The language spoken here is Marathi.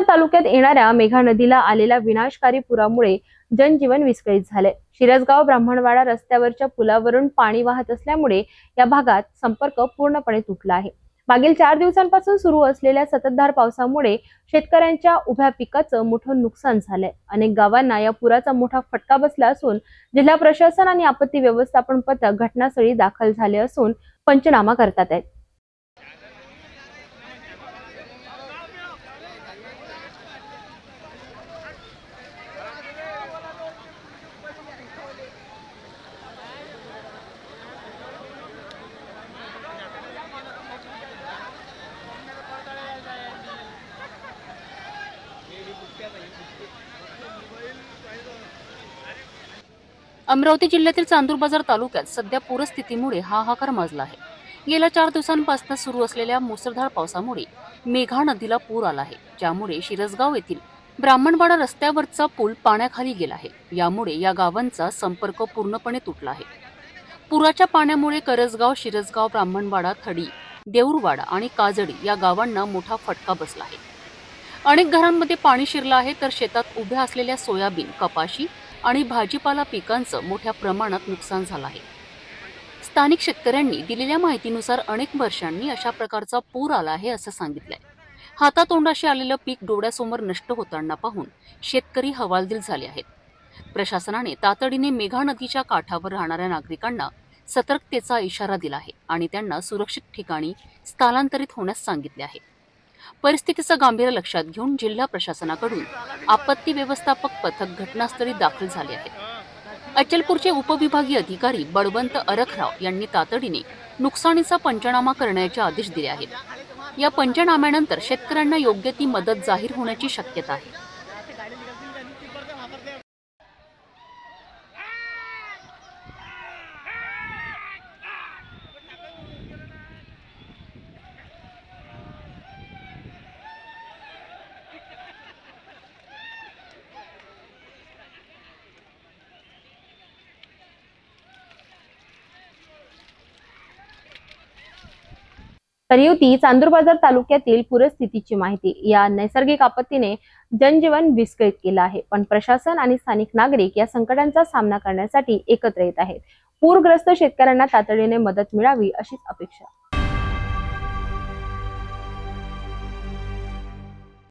बाजार तालुक्यात येणाऱ्या मेघा नदीला आलेल्या विनाशकारी पुरामुळे जनजीवन विस्कळीत झाले। शिरसगाव ब्राह्मणवाडा रस्त्यावरच्या पुलावरून पाणी वाहत असल्यामुळे या भागात संपर्क पूर्णपणे तुटला आहे। मागील 4 दिवसांपासून सुरू असलेल्या संततधार पावसामुळे शेतकऱ्यांच्या उभ्या पिकाचं मोठं नुकसान झालंय। अनेक गावांना या पुराचा मोठा फटका बसला असून जिल्हा प्रशासन आणि आपत्ती व्यवस्थापन पथक घटनास्थळी दाखल झाले असून पंचनामा करतात आहेत। अमरावती जिल्ह्यातील चांदूर बाजार तालुक्यात सध्या पूरस्थितीमुळे हाहाकार माजला आहे। गेल्या 4 दिवसांपासून सुरू असलेल्या मुसळधार पावसामुळे मेघा नदीला पूर आला आहे, ज्यामुळे शिरसगाव येथील ब्राह्मणवाडा रस्त्यावरचा पूल पाण्याखाली गेला आहे। यामुळे या गावांचा संपर्क पूर्णपणे तुटला आहे। पुराच्या पाण्यामुळे करजगाव, शिरसगाव, ब्राह्मणवाडा, थडी, देऊरवाडा आणि काजडी या गावांना मोठा फटका बसला आहे। अनेक घरांमध्ये पाणी शिरलं आहे, तर शेतात उभ्या असलेल्या सोयाबीन, कपाशी आणि भाजीपाला पिकांचं मोठ्या प्रमाणात नुकसान झालं आहे। स्थानिक शेतकऱ्यांनी दिलेल्या माहितीनुसार अनेक वर्षांनी अशा प्रकारचा पूर आला आहे असं सांगितलंय। हातातोंडाशी आलेलं पीक डोळ्यासमोर नष्ट होताना पाहून शेतकरी हवालदिल झाले आहेत। प्रशासनाने तातडीने मेघा नदीच्या काठावर राहणाऱ्या नागरिकांना सतर्कतेचा इशारा दिला आहे आणि त्यांना सुरक्षित ठिकाणी स्थलांतरित होण्यास सांगितले आहे। परिस्थितीचं गांभीर्य लक्षात घेऊन जिल्हा प्रशासनाकडून आपत्ती व्यवस्थापक पथक घटनास्थळी दाखल झाले आहेत। अचलपूरचे उपविभागीय अधिकारी बळवंत अरखराव यांनी तातडीने नुकसानीचा पंचनामा करण्याचे आदेश दिले आहेत। या पंचनाम्यानंतर शेतकऱ्यांना योग्य ती मदत जाहीर होण्याची शक्यता आहे। तर होती चांदूर बाजार तालुक्यातील पूरस्थितीची माहिती। या नैसर्गिक आपत्तीने जनजीवन विस्कळीत केलं आहे, पण प्रशासन आणि स्थानिक नागरिक या संकटांचा सामना करण्यासाठी एकत्र येत आहेत। पूरग्रस्त शेतकऱ्यांना तातडीने मदत मिळावी अशीच अपेक्षा।